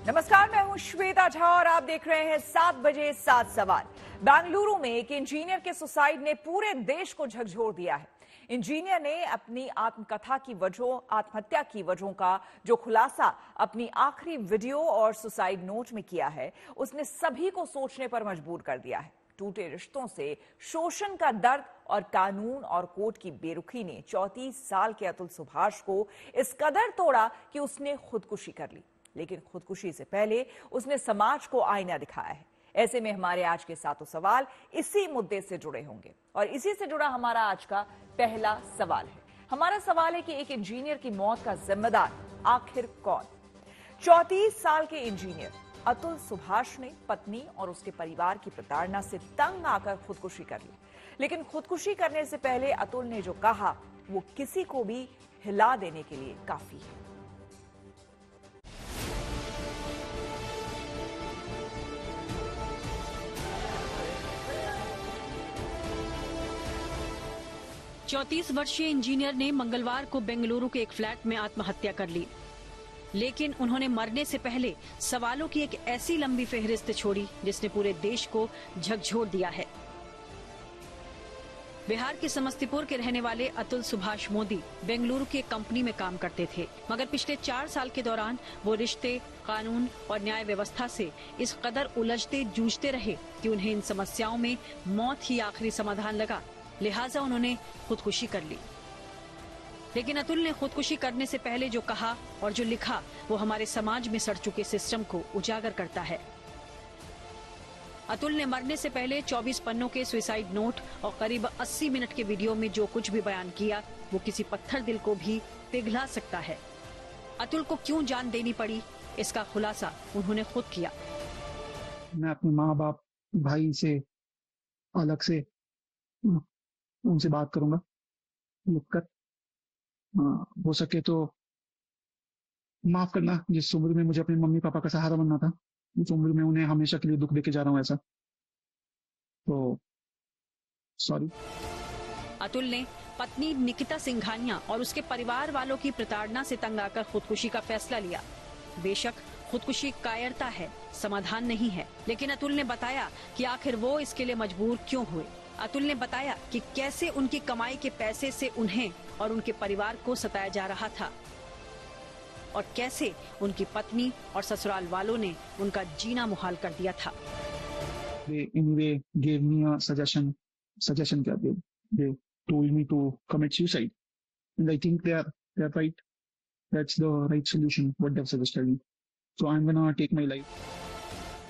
नमस्कार, मैं हूं श्वेता झा और आप देख रहे हैं 7 बजे 7 सवाल। बेंगलुरु में एक इंजीनियर के सुसाइड ने पूरे देश को झकझोर दिया है। इंजीनियर ने अपनी आत्महत्या की वजहों का जो खुलासा अपनी आखिरी वीडियो और सुसाइड नोट में किया है, उसने सभी को सोचने पर मजबूर कर दिया है। टूटे रिश्तों से शोषण का दर्द और कानून और कोर्ट की बेरुखी ने 34 साल के अतुल सुभाष को इस कदर तोड़ा कि उसने खुदकुशी कर ली। लेकिन खुदकुशी से पहले उसने समाज को आईना दिखाया है। ऐसे में हमारे आज के 7 सवाल इसी मुद्दे से जुड़े होंगे और इसी से जुड़ा हमारा आज का पहला सवाल है। हमारा सवाल है कि एक इंजीनियर की मौत का जिम्मेदार आखिर कौन? 34 साल के इंजीनियर अतुल सुभाष ने पत्नी और उसके परिवार की प्रताड़ना से तंग आकर खुदकुशी कर ली। लेकिन खुदकुशी करने से पहले अतुल ने जो कहा वो किसी को भी हिला देने के लिए काफी है। चौंतीस वर्षीय इंजीनियर ने मंगलवार को बेंगलुरु के एक फ्लैट में आत्महत्या कर ली। लेकिन उन्होंने मरने से पहले सवालों की एक ऐसी लंबी फेहरिस्त छोड़ी जिसने पूरे देश को झकझोर दिया है। बिहार के समस्तीपुर के रहने वाले अतुल सुभाष मोदी बेंगलुरु की एक कंपनी में काम करते थे, मगर पिछले 4 साल के दौरान वो रिश्ते, कानून और न्याय व्यवस्था से इस कदर उलझते जूझते रहे कि उन्हें इन समस्याओं में मौत ही आखिरी समाधान लगा। लिहाजा उन्होंने खुदकुशी कर ली। लेकिन अतुल ने खुदकुशी करने से पहले जो कहा और जो लिखा वो हमारे समाज में सड़ चुके सिस्टम को उजागर करता है। अतुल ने मरने से पहले 24 पन्नों के सुसाइड नोट और करीब 80 मिनट के वीडियो में जो कुछ भी बयान किया वो किसी पत्थर दिल को भी पिघला सकता है। अतुल को क्यों जान देनी पड़ी, इसका खुलासा उन्होंने खुद किया। मैं अपने माँ बाप, भाई से अलग से उनसे बात करूंगा लिखकर। हो सके तो माफ करना, जिस उम्र में मुझे अपने मम्मी पापा का सहारा बनना था, उस उम्र में उन्हें हमेशा के लिए दुख देके जा रहा हूं ऐसा, तो सॉरी। अतुल ने पत्नी निकिता सिंघानिया और उसके परिवार वालों की प्रताड़ना से तंग आकर खुदकुशी का फैसला लिया। बेशक खुदकुशी कायरता है, समाधान नहीं है, लेकिन अतुल ने बताया कि आखिर वो इसके लिए मजबूर क्यों हुए। अतुल ने बताया कि कैसे उनकी कमाई के पैसे से उन्हें और उनके परिवार को सताया जा रहा था और कैसे उनकी पत्नी और ससुराल वालों ने उनका जीना मुहाल कर दिया था। They anyway gave me a suggestion क्या they told me to commit suicide, and I think they're right. That's the right solution what they've suggested me. So I'm gonna take my life.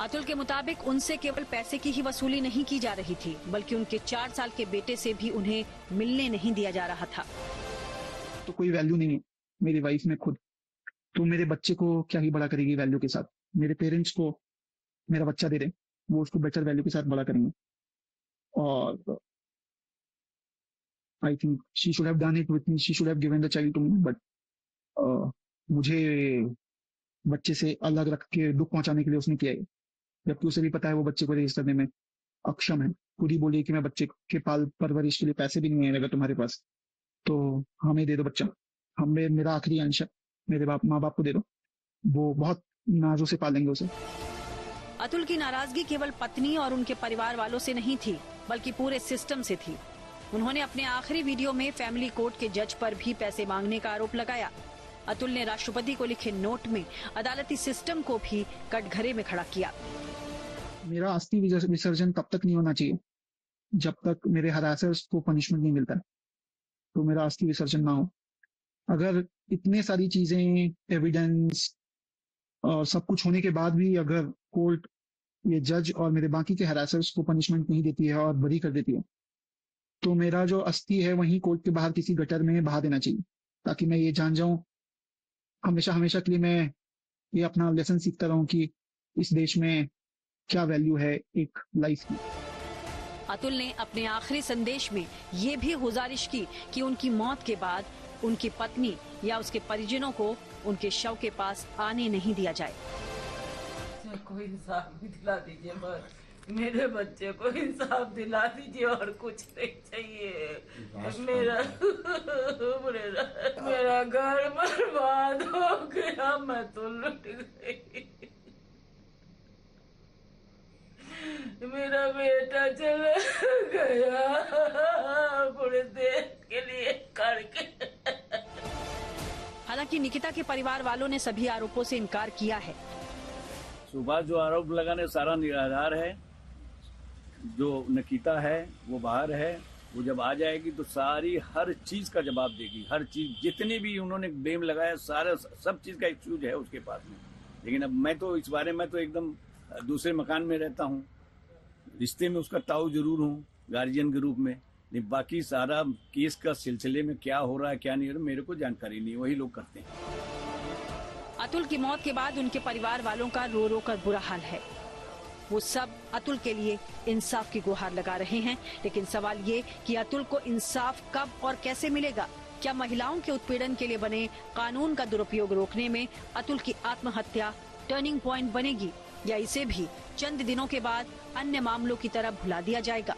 Atul के मुताबिक उनसे केवल पैसे की ही वसूली नहीं की जा रही थी, बल्कि उनके 4 साल के बेटे से भी उन्हें मिलने नहीं दिया जा रहा था। तो कोई वैल्यू नहीं है मेरी वाइफ में खुद, तो मेरे बच्चे को क्या ही बड़ा करेगी वैल्यू के साथ। मेरे पेरेंट्स को मेरा बच्चा दे रहे, वो उसको बेटर वैल्यू के साथ बड़ा करेंगे। और I think she should have done it with me, she should have given the child to me, but मुझे बच्चे से अलग रख के दुख पहुंचाने के लिए उसने किया है, जबकि उसे भी पता है वो बच्चे को रेज करने में अक्षम है। खुद ही बोली कि मैं बच्चे के पाल परवरिश के लिए पैसे भी नहीं है अगर तुम्हारे पास, तो हमें दे दो बच्चा, हमें मेरा आखिरी अंश है, मेरे माँ बाप को दे दो, वो बहुत नाजों से पालेंगे उसे। अतुल की नाराजगी केवल पत्नी और उनके परिवार वालों से नहीं थी, बल्कि पूरे सिस्टम से थी। उन्होंने अपने आखिरी वीडियो में फैमिली कोर्ट के जज पर भी पैसे मांगने का आरोप लगाया। अतुल ने राष्ट्रपति को लिखे नोट में अदालती सिस्टम को भी कटघरे में खड़ा किया। मेरा अस्थि विसर्जन तब तक नहीं होना चाहिए जब तक मेरे हरासर्स को पनिशमेंट नहीं मिलता, तो मेरा अस्थि विसर्जन ना हो। अगर इतने सारी चीजें, एविडेंस और सब कुछ होने के बाद भी अगर कोर्ट, ये जज और मेरे बाकी के हरासर्स को पनिशमेंट नहीं देती है और बरी कर देती है, तो मेरा जो अस्थि है वहीं कोर्ट के बाहर किसी गटर में बहा देना चाहिए, ताकि मैं ये जान जाऊं हमेशा हमेशा के लिए, मैं ये अपना लेसन सीखता रहूं कि इस देश में क्या वैल्यू है एक लाइफ की। अतुल ने अपने आखिरी संदेश में ये भी गुजारिश की कि उनकी मौत के बाद उनकी पत्नी या उसके परिजनों को उनके शव के पास आने नहीं दिया जाए। कोई इंसाफ भी दिला दीजिए, बस मेरे बच्चे को इंसाफ दिला दीजिए और कुछ नहीं चाहिए। मेरा घर बर्बाद हो गया, मैं तो लुट गई। मेरा बेटा चला गया पूरे देश के लिए करके। हालांकि निकिता के परिवार वालों ने सभी आरोपों से इनकार किया है। सुबह जो आरोप लगाने सारा निराधार है। जो निकिता है वो बाहर है, वो जब आ जाएगी तो सारी हर चीज का जवाब देगी। हर चीज जितने भी उन्होंने ब्लेम लगाया सारा सब चीज का एक्सक्यूज है उसके पास में। लेकिन अब मैं तो इस बारे में तो एकदम दूसरे मकान में रहता हूँ, रिश्ते में उसका ताऊ जरूर हूँ गार्जियन के रूप में, लेकिन बाकी सारा केस का सिलसिले में क्या हो रहा है क्या नहीं हो रहा मेरे को जानकारी नहीं, वही लोग करते हैं। अतुल की मौत के बाद उनके परिवार वालों का रो रो कर बुरा हाल है। वो सब अतुल के लिए इंसाफ की गुहार लगा रहे हैं, लेकिन सवाल ये कि अतुल को इंसाफ कब और कैसे मिलेगा? क्या महिलाओं के उत्पीड़न के लिए बने कानून का दुरुपयोग रोकने में अतुल की आत्महत्या टर्निंग पॉइंट बनेगी, या इसे भी चंद दिनों के बाद अन्य मामलों की तरह भुला दिया जाएगा?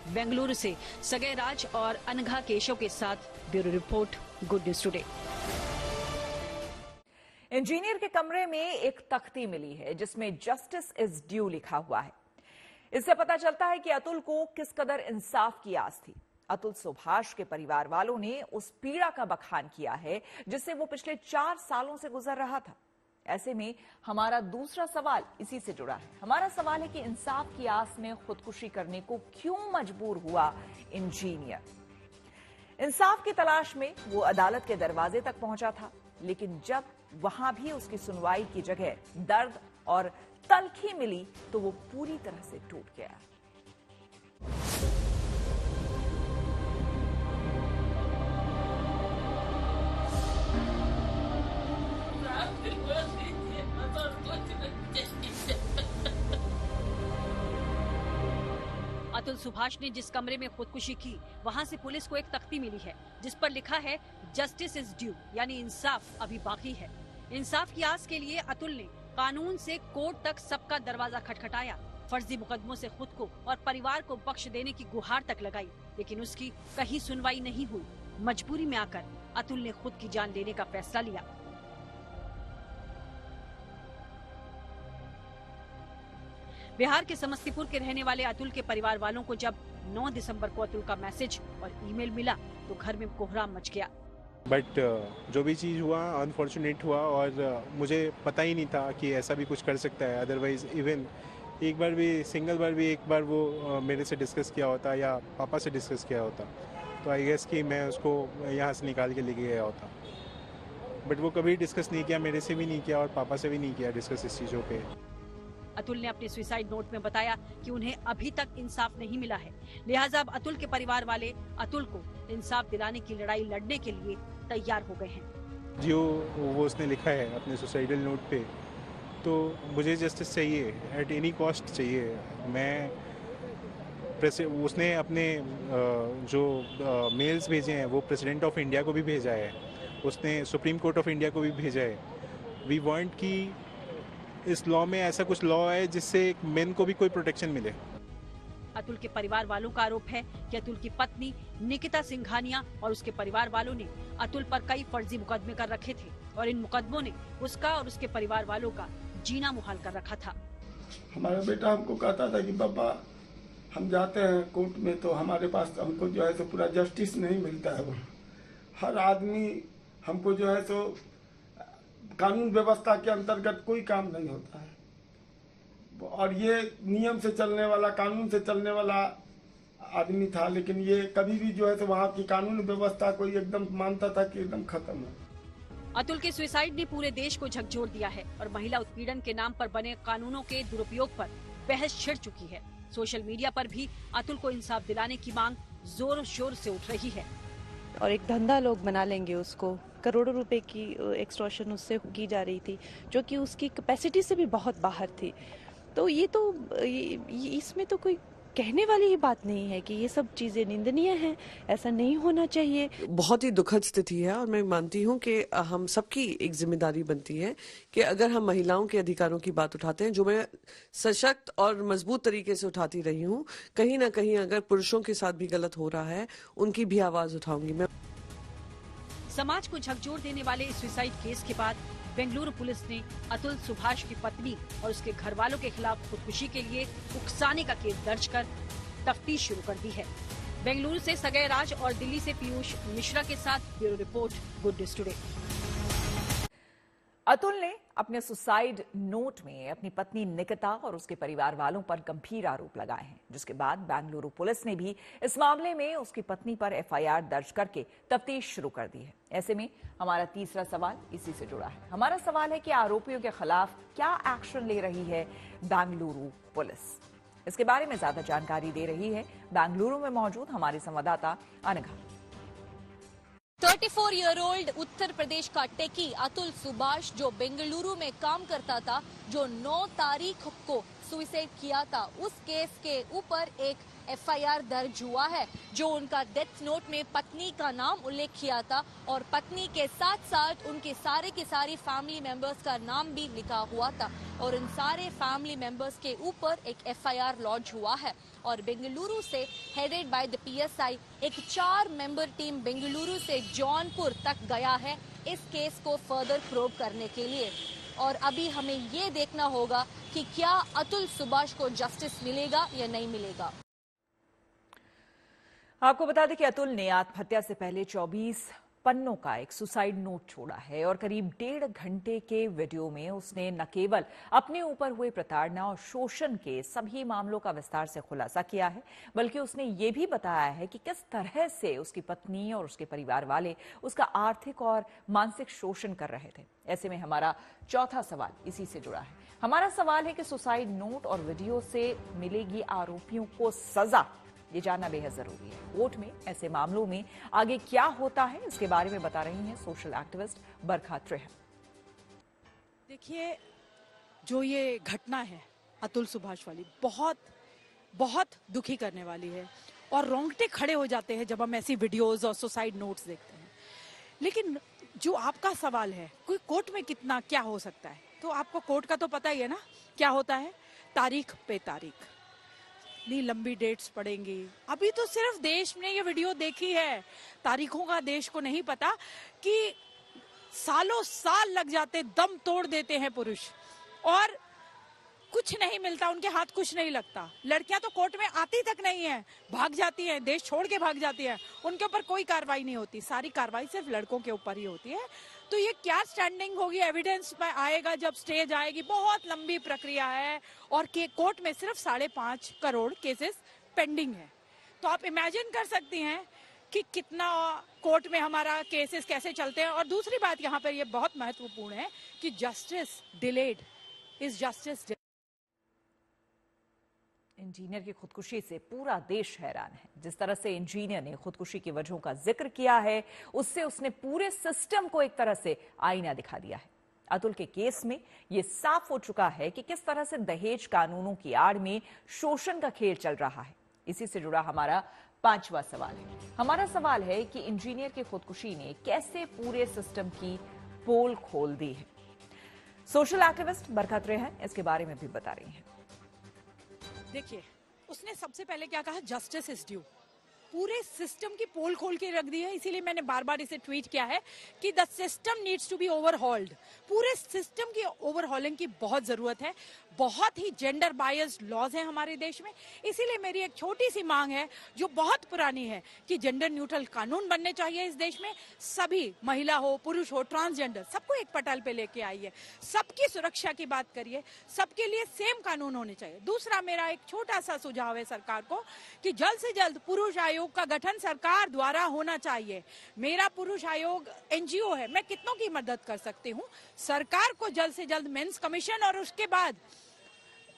बेंगलुरु से सगय राज और अनघा केशव के साथ bureau report, good news today. Engineer के कमरे में एक तख्ती मिली है जिसमें जस्टिस इज ड्यू लिखा हुआ है। इससे पता चलता है कि अतुल को किस कदर इंसाफ की आस थी। अतुल सुभाष के परिवार वालों ने उस पीड़ा का बखान किया है जिससे वो पिछले 4 सालों से गुजर रहा था। ऐसे में हमारा दूसरा सवाल इसी से जुड़ा है। हमारा सवाल है कि इंसाफ की आस में खुदकुशी करने को क्यों मजबूर हुआ इंजीनियर। इंसाफ की तलाश में वो अदालत के दरवाजे तक पहुंचा था, लेकिन जब वहां भी उसकी सुनवाई की जगह दर्द और तलखी मिली तो वो पूरी तरह से टूट गया। अतुल सुभाष ने जिस कमरे में खुदकुशी की, वहां से पुलिस को एक तख्ती मिली है जिस पर लिखा है जस्टिस इज ड्यू, यानी इंसाफ अभी बाकी है। इंसाफ की आस के लिए अतुल ने कानून से कोर्ट तक सबका दरवाजा खटखटाया, फर्जी मुकदमों से खुद को और परिवार को बख्श देने की गुहार तक लगाई, लेकिन उसकी कहीं सुनवाई नहीं हुई। मजबूरी में आकर अतुल ने खुद की जान लेने का फैसला लिया। बिहार के समस्तीपुर के रहने वाले अतुल के परिवार वालों को जब 9 दिसंबर को अतुल का मैसेज और ईमेल मिला तो घर में कोहराम मच गया। बट जो भी चीज़ हुआ अनफॉर्चुनेट हुआ और मुझे पता ही नहीं था कि ऐसा भी कुछ कर सकता है। अदरवाइज इवन एक बार भी सिंगल बार भी एक बार वो मेरे से डिस्कस किया होता या पापा से डिस्कस किया होता तो आई गेस कि मैं उसको यहाँ से निकाल के लेके गया होता। बट वो कभी डिस्कस नहीं किया, मेरे से भी नहीं किया और पापा से भी नहीं किया डिस्कस इस चीज़ों पे। अतुल ने अपने सुसाइड नोट में बताया कि उन्हें अभी तक इंसाफ नहीं मिला है, लिहाजा अब अतुल के परिवार वाले अतुल को इंसाफ दिलाने की लड़ाई लड़ने के लिए तैयार हो गए हैं। जो वो उसने लिखा है अपने सुसाइडल नोट पे, तो मुझे जस्टिस चाहिए, एट एनी कॉस्ट चाहिए। उसने अपने जो मेल्स भेजे हैं वो प्रेसिडेंट ऑफ इंडिया को भी भेजा है, उसने सुप्रीम कोर्ट ऑफ इंडिया को भी भेजा है। वी वांट कि इस लॉ में ऐसा कुछ लॉ है जिससे मेन को भी कोई प्रोटेक्शन मिले। अतुल के परिवार वालों का आरोप है कि अतुल की पत्नी निकिता सिंघानिया और उसके परिवार वालों ने अतुल पर कई फर्जी मुकदमे कर रखे थे और इन मुकदमों ने उसका और उसके परिवार वालों का जीना मुहाल कर रखा था। हमारा बेटा हमको कहता था कि पापा हम जाते हैं कोर्ट में तो हमारे पास हमको जो है तो पूरा जस्टिस नहीं मिलता है। हर आदमी हमको जो है तो कानून व्यवस्था के अंतर्गत कोई काम नहीं होता है और ये नियम से चलने वाला, कानून से चलने वाला आदमी था, लेकिन ये कभी भी जो है तो वहाँ की कानून व्यवस्था को एकदम मानता था कि एकदम खत्म है। अतुल के सुसाइड ने पूरे देश को झकझोर दिया है और महिला उत्पीड़न के नाम पर बने कानूनों के दुरुपयोग पर बहस छिड़ चुकी है। सोशल मीडिया पर भी अतुल को इंसाफ दिलाने की मांग जोर शोर से उठ रही है और एक धंधा लोग बना लेंगे उसको। करोड़ों रुपए की एक्सटॉर्शन उससे की जा रही थी जो कि उसकी कैपेसिटी से भी बहुत बाहर थी। तो इसमें तो कोई कहने वाली ही बात नहीं है कि ये सब चीजें निंदनीय हैं, ऐसा नहीं होना चाहिए। बहुत ही दुखद स्थिति है और मैं मानती हूँ कि हम सबकी एक जिम्मेदारी बनती है कि अगर हम महिलाओं के अधिकारों की बात उठाते हैं, जो मैं सशक्त और मजबूत तरीके से उठाती रही हूँ, कहीं ना कहीं अगर पुरुषों के साथ भी गलत हो रहा है उनकी भी आवाज उठाऊंगी मैं। समाज को झकझोर देने वाले इस सुसाइड केस के बाद बेंगलुरु पुलिस ने अतुल सुभाष की पत्नी और उसके घर वालों के खिलाफ खुदकुशी के लिए उकसाने का केस दर्ज कर तफ्तीश शुरू कर दी है। बेंगलुरु से सगय राज और दिल्ली से पीयूष मिश्रा के साथ bureau report, good news today. Atul ने अपने सुसाइड नोट में अपनी पत्नी निकिता और उसके परिवार वालों पर गंभीर आरोप लगाए हैं, जिसके बाद बेंगलुरु पुलिस ने भी इस मामले में उसकी पत्नी पर एफआईआर दर्ज करके तफ्तीश शुरू कर दी है। ऐसे में हमारा तीसरा सवाल इसी से जुड़ा है। हमारा सवाल है कि आरोपियों के खिलाफ क्या एक्शन ले रही है बेंगलुरु पुलिस। इसके बारे में ज्यादा जानकारी दे रही है बेंगलुरु में मौजूद हमारी संवाददाता अनघा। 34-year-old उत्तर प्रदेश का टेकी अतुल सुभाष, जो बेंगलुरु में काम करता था, जो 9 तारीख को सुसाइड किया था, उस केस के ऊपर एक एफआईआर दर्ज हुआ है, जो उनका डेथ नोट में पत्नी का नाम उल्लेख किया था और पत्नी के साथ साथ उनके सारे के सारे फैमिली मेंबर्स का नाम भी लिखा हुआ था और उन सारे फैमिली मेंबर्स के ऊपर एक एफआईआर लॉन्च हुआ है। और बेंगलुरु से हेडेड बाय द पीएसआई एक 4 मेंबर टीम बेंगलुरु से जौनपुर तक गया है इस केस को फर्दर प्रोब करने के लिए। और अभी हमें ये देखना होगा कि क्या अतुल सुभाष को जस्टिस मिलेगा या नहीं मिलेगा। आपको बता दें कि अतुल ने आत्महत्या से पहले 24 पन्नों का एक सुसाइड नोट छोड़ा है और करीब 1.5 घंटे के वीडियो में उसने न केवल अपने ऊपर हुए प्रताड़ना और शोषण के सभी मामलों का विस्तार से खुलासा किया है, बल्कि उसने ये भी बताया है कि किस तरह से उसकी पत्नी और उसके परिवार वाले उसका आर्थिक और मानसिक शोषण कर रहे थे। ऐसे में हमारा चौथा सवाल इसी से जुड़ा है। हमारा सवाल है कि सुसाइड नोट और वीडियो से मिलेगी आरोपियों को सजा, ये जानना बेहद जरूरी है। कोर्ट में ऐसे मामलों में आगे क्या होता है, इसके बारे में बता रही हैं सोशल एक्टिविस्ट बरखा त्रेहन। देखिए, जो ये घटना है अतुल सुभाष वाली, बहुत बहुत दुखी करने वाली है और रोंगटे खड़े हो जाते हैं जब हम ऐसी वीडियोस और सुसाइड नोट्स देखते हैं। लेकिन जो आपका सवाल है, कोई कोर्ट में कितना क्या हो सकता है, तो आपको कोर्ट का तो पता ही है ना क्या होता है, तारीख पे तारीख, इतनी लंबी डेट्स पड़ेंगी। अभी तो सिर्फ देश ने ये वीडियो देखी है, तारीखों का देश को नहीं पता कि सालों साल लग जाते, दम तोड़ देते हैं पुरुष और कुछ नहीं मिलता, उनके हाथ कुछ नहीं लगता। लड़कियां तो कोर्ट में आती तक नहीं है, भाग जाती हैं, देश छोड़ के भाग जाती है, उनके ऊपर कोई कार्रवाई नहीं होती, सारी कार्रवाई सिर्फ लड़कों के ऊपर ही होती है। तो ये क्या स्टैंडिंग होगी, एविडेंस में आएगा जब स्टेज आएगी, बहुत लंबी प्रक्रिया है और कोर्ट में सिर्फ 5.5 करोड़ केसेस पेंडिंग है। तो आप इमेजिन कर सकती हैं कि कितना कोर्ट में हमारा केसेस कैसे चलते हैं। और दूसरी बात यहाँ पर ये बहुत महत्वपूर्ण है कि justice delayed is justice. Engineer की खुदकुशी से पूरा देश हैरान है। जिस तरह से इंजीनियर ने खुदकुशी की वजहों का जिक्र किया है, उससे उसने पूरे सिस्टम को एक तरह से आईना दिखा दिया है। अतुल के केस में यह साफ हो चुका है कि किस तरह से दहेज कानूनों की आड़ में शोषण का खेल चल रहा है। इसी से जुड़ा हमारा 5वां सवाल है। हमारा सवाल है कि इंजीनियर की खुदकुशी ने कैसे पूरे सिस्टम की पोल खोल दी है। सोशल एक्टिविस्ट बरखा त्रेहन इसके बारे में भी बता रही हैं। देखिए, उसने सबसे पहले क्या कहा, जस्टिस इज ड्यू। पूरे सिस्टम की पोल खोल के रख दी है, इसीलिए मैंने बार बार इसे ट्वीट किया है कि the system needs to be overhauled. पूरे सिस्टम की ओवरहॉलिंग की बहुत जरूरत है। बहुत ही जेंडर बायस्ड लॉज हैं हमारे देश में, इसीलिए मेरी एक छोटी सी मांग है जो बहुत पुरानी है कि जेंडर न्यूट्रल कानून बनने चाहिए इस देश में। सभी, महिला हो, पुरुष हो, ट्रांसजेंडर, सबको एक पटल पे लेके आइए, सबकी सुरक्षा की बात करिए, सबके लिए सेम कानून होने चाहिए। दूसरा मेरा एक छोटा सा सुझाव है सरकार को कि जल्द से जल्द पुरुष आयोग का गठन सरकार द्वारा होना चाहिए। मेरा पुरुष आयोग एनजीओ है, मैं कितनों की मदद कर सकती हूँ। सरकार को जल्द से जल्द मेंस कमीशन और उसके बाद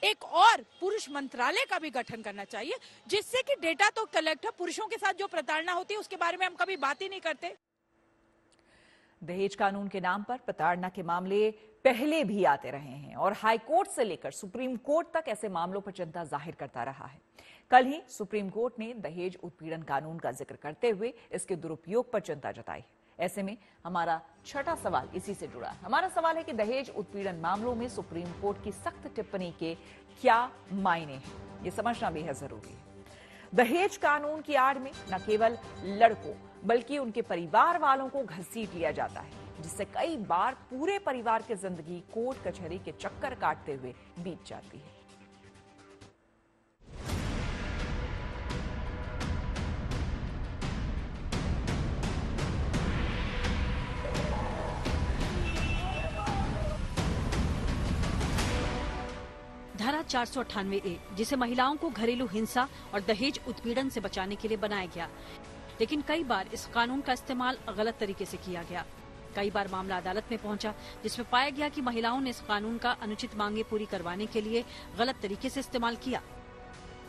एक और पुरुष मंत्रालय का भी गठन करना चाहिए, जिससे कि डेटा तो कलेक्ट हो। पुरुषों के साथ जो प्रताड़ना होती है उसके बारे में हम कभी बात ही नहीं करते। दहेज कानून के नाम पर प्रताड़ना के मामले पहले भी आते रहे हैं और हाई कोर्ट से लेकर सुप्रीम कोर्ट तक ऐसे मामलों पर चिंता जाहिर करता रहा है। कल ही सुप्रीम कोर्ट ने दहेज उत्पीड़न कानून का जिक्र करते हुए इसके दुरुपयोग पर चिंता जताई। ऐसे में हमारा 6वां सवाल इसी से जुड़ा है। हमारा सवाल है कि दहेज उत्पीड़न मामलों में सुप्रीम कोर्ट की सख्त टिप्पणी के क्या मायने हैं, ये समझना बेहद जरूरी है। दहेज कानून की आड़ में न केवल लड़कों बल्कि उनके परिवार वालों को घसीट लिया जाता है, जिससे कई बार पूरे परिवार की जिंदगी कोर्ट कचहरी के चक्कर काटते हुए बीत जाती है। धारा 498A, जिसे महिलाओं को घरेलू हिंसा और दहेज उत्पीड़न से बचाने के लिए बनाया गया, लेकिन कई बार इस कानून का इस्तेमाल गलत तरीके से किया गया। कई बार मामला अदालत में पहुंचा, जिसमें पाया गया कि महिलाओं ने इस कानून का अनुचित मांगे पूरी करवाने के लिए गलत तरीके से इस्तेमाल किया।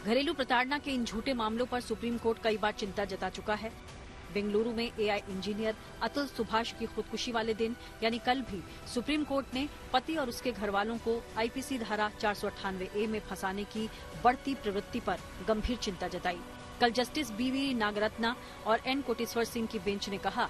घरेलू प्रताड़ना के इन झूठे मामलों पर सुप्रीम कोर्ट कई बार चिंता जता चुका है। बेंगलुरु में एआई इंजीनियर अतुल सुभाष की खुदकुशी वाले दिन यानी कल भी सुप्रीम कोर्ट ने पति और उसके घर वालों को आईपीसी धारा 498A में फंसाने की बढ़ती प्रवृत्ति पर गंभीर चिंता जताई। कल जस्टिस बीवी नागरत्ना और एन कोटेश्वर सिंह की बेंच ने कहा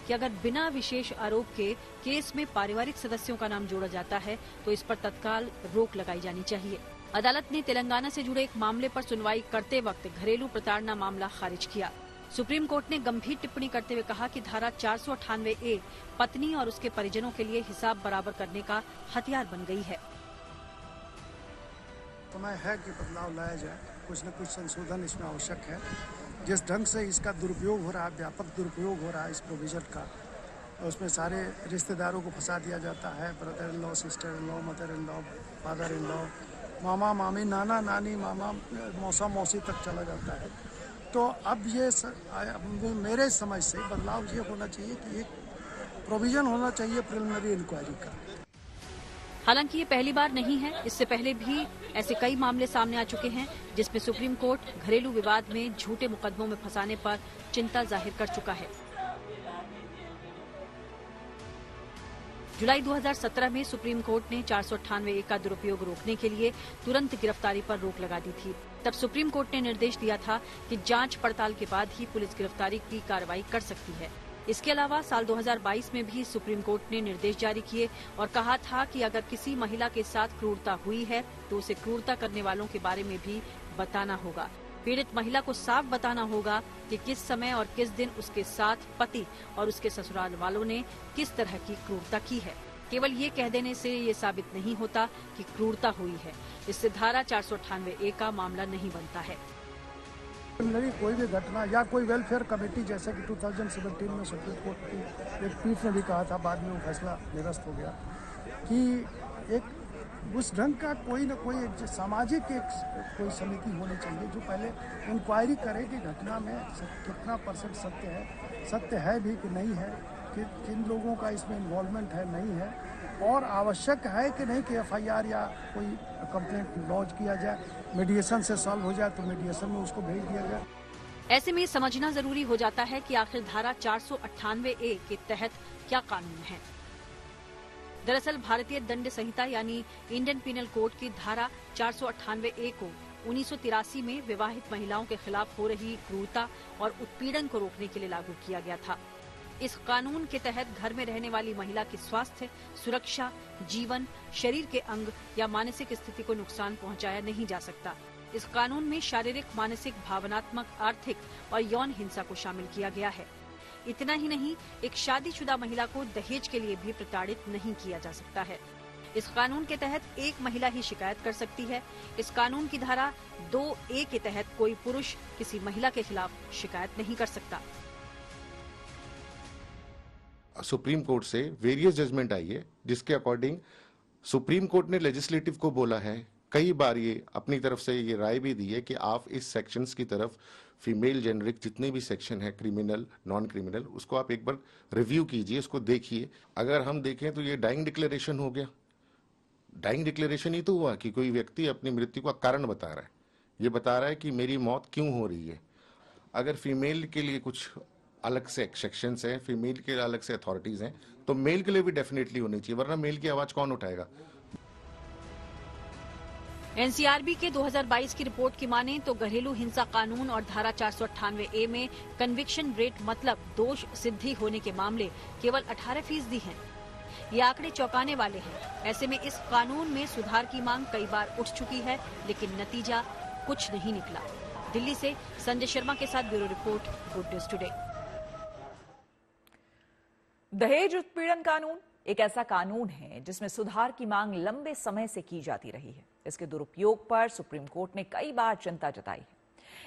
कि अगर बिना विशेष आरोप के केस में पारिवारिक सदस्यों का नाम जोड़ा जाता है तो इस पर तत्काल रोक लगाई जानी चाहिए। अदालत ने तेलंगाना से जुड़े एक मामले पर सुनवाई करते वक्त घरेलू प्रताड़ना मामला खारिज किया। सुप्रीम कोर्ट ने गंभीर टिप्पणी करते हुए कहा कि धारा 498A पत्नी और उसके परिजनों के लिए हिसाब बराबर करने का हथियार बन गई है। समय है कि बदलाव लाया जाए, कुछ न कुछ संशोधन इसमें आवश्यक है। जिस ढंग से इसका दुरुपयोग हो रहा है, व्यापक दुरुपयोग हो रहा है इस प्रोविजन का, उसमें सारे रिश्तेदारों को फंसा दिया जाता है। Brother in law, sister in law, mother in law, father in law, मामा मामी, नाना नानी, मामा मौसा मौसी तक चला जाता है। तो अब ये मेरे समझ से बदलाव ये होना चाहिए कि एक प्रोविजन होना चाहिए प्रिलिमिनरी इंक्वायरी का। हालांकि ये पहली बार नहीं है, इससे पहले भी ऐसे कई मामले सामने आ चुके हैं जिसमें सुप्रीम कोर्ट घरेलू विवाद में झूठे मुकदमों में फंसाने पर चिंता जाहिर कर चुका है। जुलाई 2017 में सुप्रीम कोर्ट ने 498A का दुरुपयोग रोकने के लिए तुरंत गिरफ्तारी पर रोक लगा दी थी। तब सुप्रीम कोर्ट ने निर्देश दिया था कि जांच पड़ताल के बाद ही पुलिस गिरफ्तारी की कार्रवाई कर सकती है। इसके अलावा साल 2022 में भी सुप्रीम कोर्ट ने निर्देश जारी किए और कहा था कि अगर किसी महिला के साथ क्रूरता हुई है तो उसे क्रूरता करने वालों के बारे में भी बताना होगा। पीड़ित महिला को साफ बताना होगा कि किस समय और किस दिन उसके साथ पति और उसके ससुराल वालों ने किस तरह की क्रूरता की है। केवल ये कह देने से ये साबित नहीं होता कि क्रूरता हुई है। इससे धारा 498A का मामला नहीं बनता है। कोई भी घटना या कोई वेलफेयर कमेटी, जैसे कि 2017 में सुप्रीम कोर्ट की एक पीठ ने भी कहा था, बाद में वो फैसला निरस्त हो गया कि एक उस ढंग का कोई न कोई एक सामाजिक कोई समिति होनी चाहिए जो पहले इंक्वायरी करे कि घटना में कितना % सत्य है भी कि नहीं है, कि किन लोगों का इसमें इन्वॉल्वमेंट है नहीं है, और आवश्यक है कि नहीं कि FIR या कोई कंप्लेंट लॉन्च किया जाए, मीडिएशन से सॉल्व हो जाए तो मीडिएशन में उसको भेज दिया जाए। ऐसे में समझना जरूरी हो जाता है कि आखिर धारा 498A के तहत क्या कानून है। दरअसल भारतीय दंड संहिता यानी इंडियन पिनल कोड की धारा 498A को 1983 में विवाहित महिलाओं के खिलाफ हो रही क्रूरता और उत्पीड़न को रोकने के लिए लागू किया गया था। इस कानून के तहत घर में रहने वाली महिला की स्वास्थ्य, सुरक्षा, जीवन, शरीर के अंग या मानसिक स्थिति को नुकसान पहुंचाया नहीं जा सकता। इस कानून में शारीरिक, मानसिक, भावनात्मक, आर्थिक और यौन हिंसा को शामिल किया गया है। इतना ही नहीं, एक शादीशुदा महिला को दहेज के लिए भी प्रताड़ित नहीं किया जा सकता है। इस कानून के तहत एक महिला ही शिकायत कर सकती है। इस कानून की धारा 2A के तहत कोई पुरुष किसी महिला के खिलाफ शिकायत नहीं कर सकता। सुप्रीम कोर्ट से वेरियस जजमेंट आई है जिसके अकॉर्डिंग सुप्रीम कोर्ट ने लेजिस्लेटिव को बोला है, कई बार ये अपनी तरफ से ये राय भी दी है कि आप इस सेक्शंस की तरफ फीमेल जेनरिक जितने भी सेक्शन है, क्रिमिनल, नॉन क्रिमिनल, उसको आप एक बार रिव्यू कीजिए, उसको देखिए। अगर हम देखें तो ये डाइंग डिक्लेरेशन हो गया। डाइंग डिक्लेरेशन ही तो हुआ कि कोई व्यक्ति अपनी मृत्यु का कारण बता रहा है, ये बता रहा है कि मेरी मौत क्यों हो रही है। अगर फीमेल के लिए कुछ अलग से सेक्शंस हैं, फीमेल के अलग से अथॉरिटीज हैं, तो मेल के लिए भी डेफिनेटली होनी चाहिए, वरना मेल की आवाज कौन उठाएगा। एनसीआरबी के 2022 की रिपोर्ट की माने तो घरेलू हिंसा कानून और धारा 498A में कन्विक्शन रेट मतलब दोष सिद्धि होने के मामले केवल 18% हैं। ये आंकड़े चौंकाने वाले हैं। ऐसे में इस कानून में सुधार की मांग कई बार उठ चुकी है, लेकिन नतीजा कुछ नहीं निकला। दिल्ली से संजय शर्मा के साथ bureau report, good news today. दहेज उत्पीड़न कानून एक ऐसा कानून है जिसमें सुधार की मांग लंबे समय से की जाती रही है। इसके दुरुपयोग पर सुप्रीम कोर्ट ने कई बार चिंता जताई है।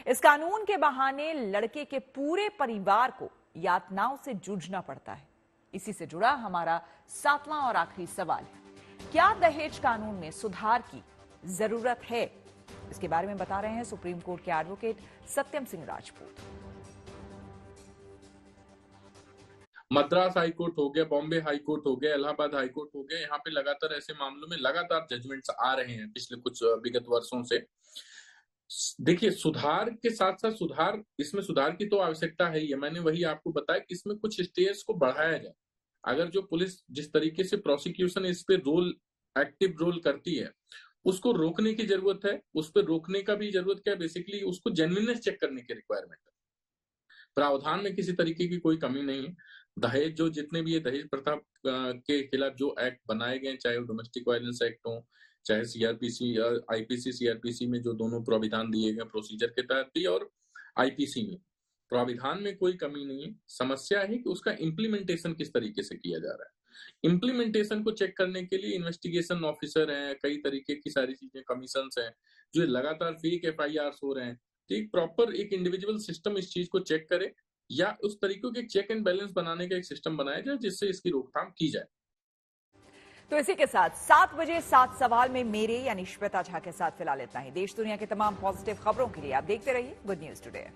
इस कानून के बहाने लड़के के पूरे परिवार को यातनाओं से जूझना पड़ता है। इसी से जुड़ा हमारा 7वां और आखिरी सवाल है, क्या दहेज कानून में सुधार की जरूरत है? इसके बारे में बता रहे हैं सुप्रीम कोर्ट के advocate Satyam Singh Rajput. Madras high court हो गया, बॉम्बे हाई कोर्ट हो गया, इलाहाबाद हाई कोर्ट हो गया, यहाँ पे लगातार ऐसे मामलों में लगातार जजमेंट्स आ रहे हैं पिछले कुछ विगत वर्षों से। देखिए, सुधार के साथ साथ इसमें सुधार की तो आवश्यकता है ही है। मैंने वही आपको बताया कि इसमें कुछ स्टेज को बढ़ाया जाए। अगर जो पुलिस जिस तरीके से प्रोसिक्यूशन इस पे एक्टिव रोल करती है, उसको रोकने की जरूरत है। उस पर रोकने का भी जरूरत क्या है, बेसिकली उसको जेन्युइननेस चेक करने की रिक्वायरमेंट है। प्रावधान में किसी तरीके की कोई कमी नहीं है। दहेज जो जितने भी ये दहेज प्रथा के खिलाफ जो एक्ट बनाए गए, चाहे वो डोमेस्टिक वायलेंस एक्ट हो, चाहे सीआरपीसी आईपीसी सीआरपीसी में जो दोनों प्राविधान दिए गए प्रोसीजर के तहत भी, और आईपीसी में प्राविधान में कोई कमी नहीं है। समस्या है कि उसका इम्प्लीमेंटेशन किस तरीके से किया जा रहा है। इम्प्लीमेंटेशन को चेक करने के लिए इन्वेस्टिगेशन ऑफिसर हैं, कई तरीके की सारी चीजें, कमीशंस हैं, जो लगातार फेक एफआईआर हो रहे हैं। तो एक प्रॉपर एक इंडिविजुअल सिस्टम इस चीज को चेक करे, या उस तरीकों के चेक एंड बैलेंस बनाने का एक सिस्टम बनाया जाए जिससे इसकी रोकथाम की जाए। तो इसी के साथ 7 बजे 7 सवाल में मेरे यानी श्वेता झा के साथ फिलहाल इतना ही। देश दुनिया के तमाम पॉजिटिव खबरों के लिए आप देखते रहिए गुड न्यूज टुडे।